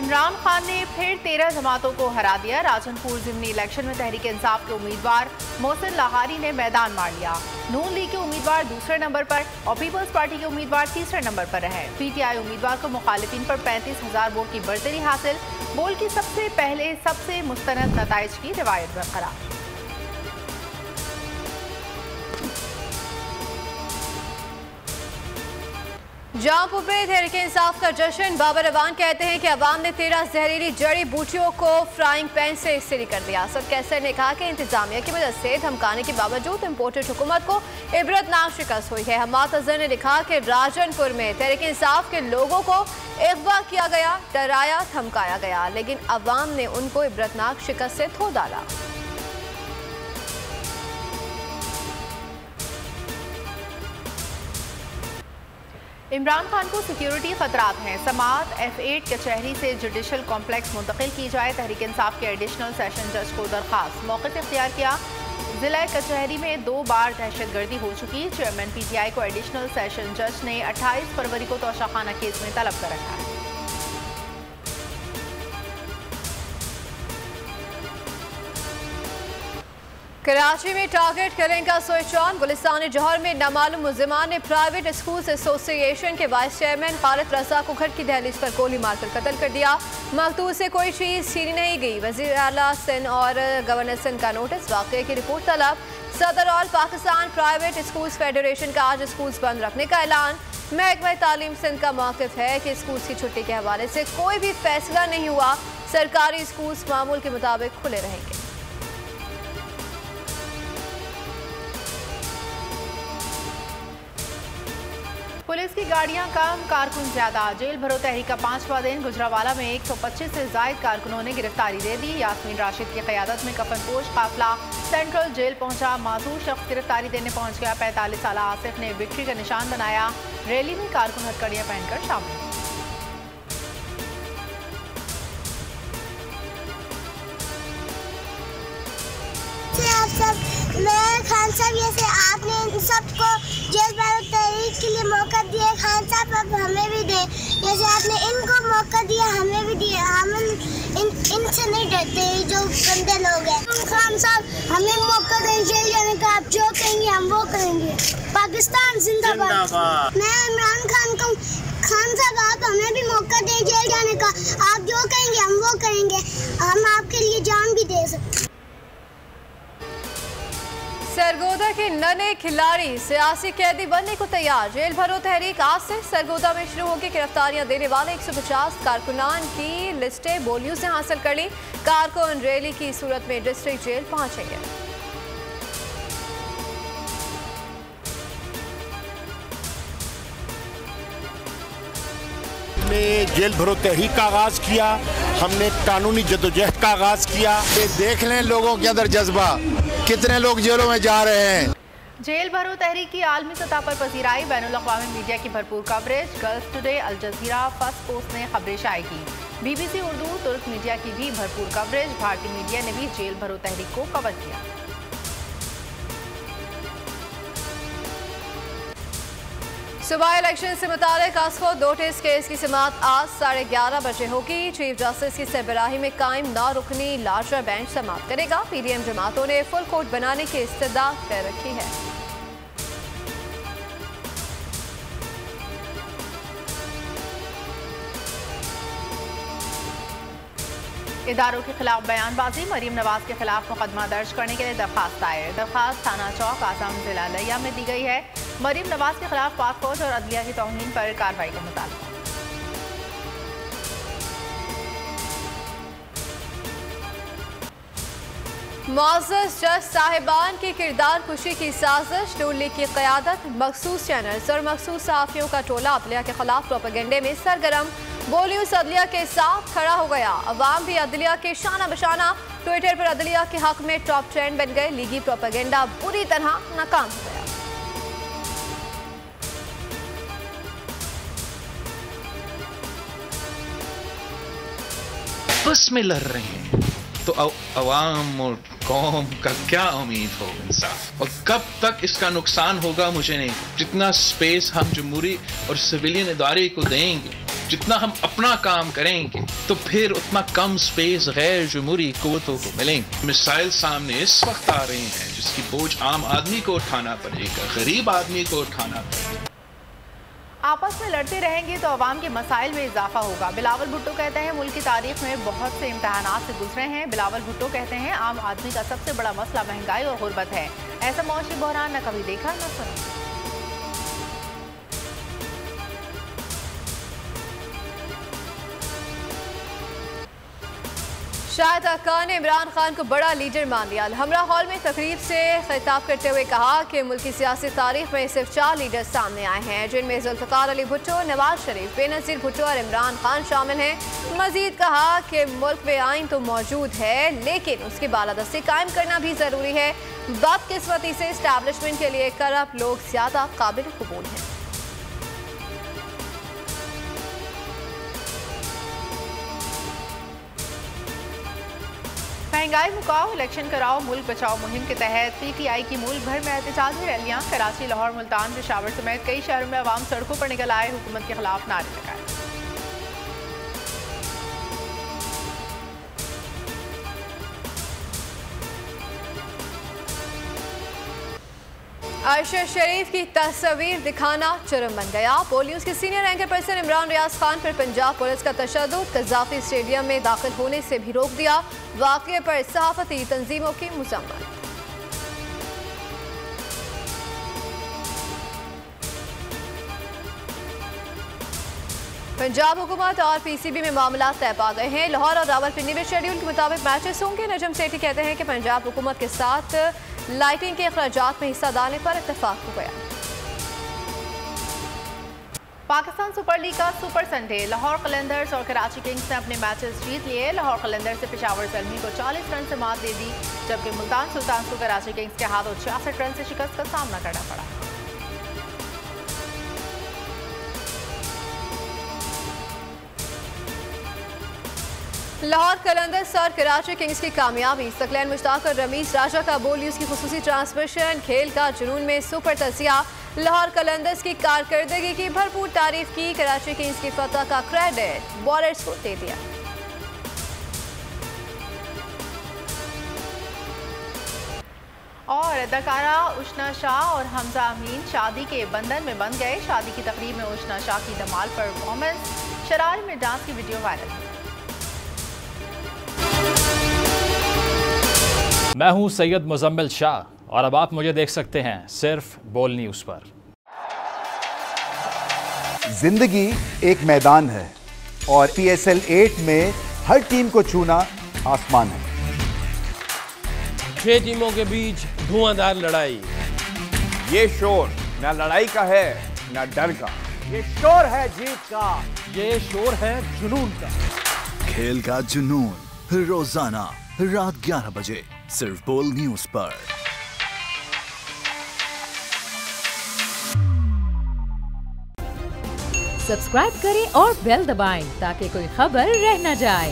इमरान खान ने फिर 13 जमातों को हरा दिया। राजनपुर ज़िमनी इलेक्शन में तहरीक इंसाफ के उम्मीदवार मोहसिन लाहारी ने मैदान मार लिया। नून लीग के उम्मीदवार दूसरे नंबर पर और पीपल्स पार्टी के उम्मीदवार तीसरे नंबर पर रहे। पीटीआई उम्मीदवार को मुखालिफिन पर 35,000 वोट की बढ़तरी हासिल। बोल की सबसे पहले सबसे मुस्तनद नताइज की रिवायत बरकरार। जौनपुर में तहरीक इंसाफ का जश्न। बाबर अवान कहते हैं कि अवाम ने 13 जहरीली जड़ी बूटियों को फ्राइंग पैन से इस्तेमाल कर दिया। असद कैसर ने कहा कि इंतजामिया की मदद से धमकाने के बावजूद इम्पोर्टेड हुकूमत को इबरतनाक शिकस्त हुई है। हमाद अजहर ने लिखा कि राजनपुर में तहरीक इंसाफ के लोगों को अगवा किया गया, डराया, धमकाया गया, लेकिन अवाम ने उनको इबरतनाक शिकस्त से धो डाला। इमरान खान को सिक्योरिटी खतरात हैं। समाअत F8 कचहरी से जुडिशल कॉम्प्लेक्स मुंतकिल की जाए। तहरीक इंसाफ के एडिशनल सेशन जज को दरखास्त। मौक़िफ़ इख्तियार किया। जिला कचहरी में 2 बार दहशतगर्दी हो चुकी। चेयरमैन PTI को एडिशनल सेशन जज ने 28 फरवरी को तोशाखाना केस में तलब कर रखा है। कराची में टारगेट किलिंग का स्विच ऑन। गुलिस्तान जौहर में नामालूम मुल्जिमान ने प्राइवेट स्कूल्स एसोसिएशन के वाइस चेयरमैन खालिद रजा को घर की दहलीज पर गोली मारकर कत्ल कर दिया। मकतूल से कोई चीज छीनी नहीं गई। वजीर आला सिंध और गवर्नर सिंध का नोटिस। वाक़े की रिपोर्ट तलब। सदर all Pakistan private schools federation का आज स्कूल्स बंद रखने का ऐलान। महकमा तालीम सिंध का मौक़िफ़ है कि स्कूल्स की छुट्टी के हवाले से कोई भी फैसला नहीं हुआ। सरकारी स्कूल्स मामूल के मुताबिक खुले रहेंगे। पुलिस की गाड़ियां कम, कारकुन ज्यादा। जेल भरो तहरीक का 5वां दिन। गुजरावाला में 125 से जायद कारकुनों ने गिरफ्तारी दे दी। यास्मीन राशिद की क़यादत में कफनपोश काफिला सेंट्रल जेल पहुंचा। मासूर शख्स गिरफ्तारी देने पहुंच गया। 45 साल आसिफ ने विक्ट्री का निशान बनाया। रैली में कारकुन हथकड़ियां पहनकर शामिल। खान साहब जैसे आपने इन सबको जेल भरो तहरीक के लिए मौका दिया। खान साहब अब हमें भी दे, जैसे आपने इनको मौका दिया हमें भी दिया। हम इनसे नहीं डरते जो गंदे लोग हैं। खान साहब हमें मौका दें जेल जाने का। आप जो कहेंगे हम वो करेंगे। पाकिस्तान जिंदाबाद। मैं इमरान खान को खान साहब आप हमें भी मौका दें जेल जाने का। आप जो कहेंगे हम वो करेंगे। हम आपके लिए जान भी दे सकते। सरगोदा के नन्हे खिलाड़ी सियासी कैदी बनने को तैयार। जेल भरो तहरीक आज से सरगोदा में शुरू होगी। गिरफ्तारियां देने वाले 150 कारकुनान की लिस्टें बोलियों से हासिल कर ली। कारकुन रैली की सूरत में डिस्ट्रिक्ट जेल पहुंचेंगे। हमने जेल भरो तहरीक का आगाज किया। हमने कानूनी जदोजहद का आगाज किया। देख लें लोगों के अंदर जज्बा, कितने लोग जेलों में जा रहे हैं। जेल भरो तहरीक की आलमी सतह पर पजीराई। बैनुल-अक़वामी मीडिया की भरपूर coverage. Gulf Today, Al Jazeera, Firstpost ने खबरें शाये की। BBC उर्दू, तुर्क मीडिया की भी भरपूर कवरेज। भारतीय मीडिया ने भी जेल भरो तहरीक को कवर किया। सुबह इलेक्शन से मुतालिक आस्को 2 टेस्ट केस की समाअत आज 11:30 बजे होगी। चीफ जस्टिस की सरबराही में कायम 9 रुकनी लार्जर बेंच समाअत करेगा। PDM जमातों ने फुल कोर्ट बनाने की इस्तदा तय रखी है। इदारों के खिलाफ बयानबाजी। मरीम नवाज के खिलाफ मुकदमा दर्ज करने के लिए दरखास्त दायर। दरखास्त थाना चौक आसाम जिला लिया में दी गई है। मरीम नवाज के खिलाफ पाक फौज और अदलिया की तौहीन पर कार्रवाई का मुतालबा। मुअज़्ज़ज़ जज साहिबान की किरदार कुशी की साजिश। नून लीग की क़यादत। मखसूस चैनल्स और मखसूस सहाफ़ियों का टोला अदलिया के खिलाफ प्रोपेगेंडे में सरगर्म। बोलियों अदलिया के साथ खड़ा हो गया। अवाम भी अदलिया के शाना बशाना। ट्विटर पर अदलिया के हक में टॉप ट्रेंड बन गए। लीगी प्रोपेगेंडा बुरी तरह नाकाम हो गया। आपस में लड़ रहे हैं तो अवाम और कौम का क्या उम्मीद हो इंसाफ। और कब तक इसका नुकसान होगा मुझे नहीं। जितना स्पेस हम जमहूरी और सिविलियन इदारे को देंगे जितना हम अपना काम करेंगे तो फिर उतना कम स्पेस गैर जमहूरी कुव्वतों को मिलेंगे। मिसाइल सामने इस वक्त आ रही हैं जिसकी बोझ आम आदमी को उठाना पड़ेगा, गरीब आदमी को उठाना पड़ेगा। आपस में लड़ते रहेंगे तो अवाम के मसाइल में इजाफा होगा। बिलावल भुट्टो कहते हैं मुल्क की तारीख में बहुत से इम्तहानात से गुजरे हैं। बिलावल भुट्टो कहते हैं आम आदमी का सबसे बड़ा मसला महंगाई और गुर्बत है। ऐसा मौशी बहरान न कभी देखा न सुना। शाहिद खान ने इमरान खान को बड़ा लीडर मान लिया। हमरा हॉल में तकरीब से खिताब करते हुए कहा कि मुल्क की सियासी तारीख में सिर्फ 4 लीडर सामने आए हैं, जिनमें जुल्फ़िकार अली भुट्टो, नवाज शरीफ, बेनज़ीर भुट्टो और इमरान खान शामिल हैं। मजीद कहा कि मुल्क में आइन तो मौजूद है, लेकिन उसकी बालादस्ती कायम करना भी ज़रूरी है। बदकिस्मती से इस्टेब्लिशमेंट के लिए करप्ट लोग ज़्यादा काबिल कबूल हैं। महंगाई मुकाओ, इलेक्शन कराओ, मुल्क बचाओ मुहिम के तहत पीटीआई की मुल्क भर में एहतजाजी रैलियां। कराची, लाहौर, मुल्तान, पेशावर समेत कई शहरों में अवाम सड़कों पर निकल आए, हुकूमत के खिलाफ नारे लगाए। अरशद शरीफ की तस्वीर दिखाना जुर्म बन गया। पोल न्यूज़ के senior anchor person Imran Riaz Khan पर पंजाब पुलिस का तशद्दुद, कज़ाफ़ी स्टेडियम में दाखिल होने से भी रोक दिया। वाक़े पर सहाफ़ती तंजीमों की मज़म्मत। पंजाब हुकूमत और पीसीबी में मामला तय पा गए हैं। लाहौर और रावलपिंडी में शेड्यूल के मुताबिक मैचेस होंगे। नजम सेठी कहते हैं कि पंजाब हुकूमत के साथ लाइटिंग के अखराजात में हिस्सा डालने पर इत्तेफाक हो गया। पाकिस्तान सुपर लीग का सुपर संडे, लाहौर कलंदर्स और कराची किंग्स ने अपने मैचेस जीत लिए। लाहौर कलंदर्स से पेशावर ज़ल्मी को 40 रन से मात दे दी, जबकि मुल्तान सुल्तान को कराची किंग्स के हाथों 66 रन से शिकस्त का सामना करना पड़ा। लाहौर कलंदर्स और कराची किंग्स की कामयाबी। सकलैन मुश्ताक और रमीज राजा का बोल न्यूज़ की खुसूसी ट्रांसमिशन। खेल का जुनून में सुपर तसिया। लाहौर कलंदर्स की कारकर्दगी की भरपूर तारीफ की। कराची किंग्स की फतह का क्रेडिट बॉलर्स को दे दिया। और अदाकारा उष्ना शाह और हमजा अमीन शादी के बंधन में बंध गए। शादी की तकरीब में उष्ना शाह की धमाल परफॉर्मेंस, शरारे में डांस की वीडियो वायरल हुई। मैं हूं सैयद मुजम्मिल शाह और अब आप मुझे देख सकते हैं सिर्फ बोल न्यूज़ पर। जिंदगी एक मैदान है और PSL 8 में हर टीम को छूना आसमान है। 6 टीमों के बीच धुआंधार लड़ाई। ये शोर ना लड़ाई का है ना डर का, ये शोर है जीत का, ये शोर है जुनून का। खेल का जुनून रोजाना रात 11 बजे सिर्फ बोल न्यूज़ पर। सब्सक्राइब करें और बेल दबाएं ताकि कोई खबर रह न जाए।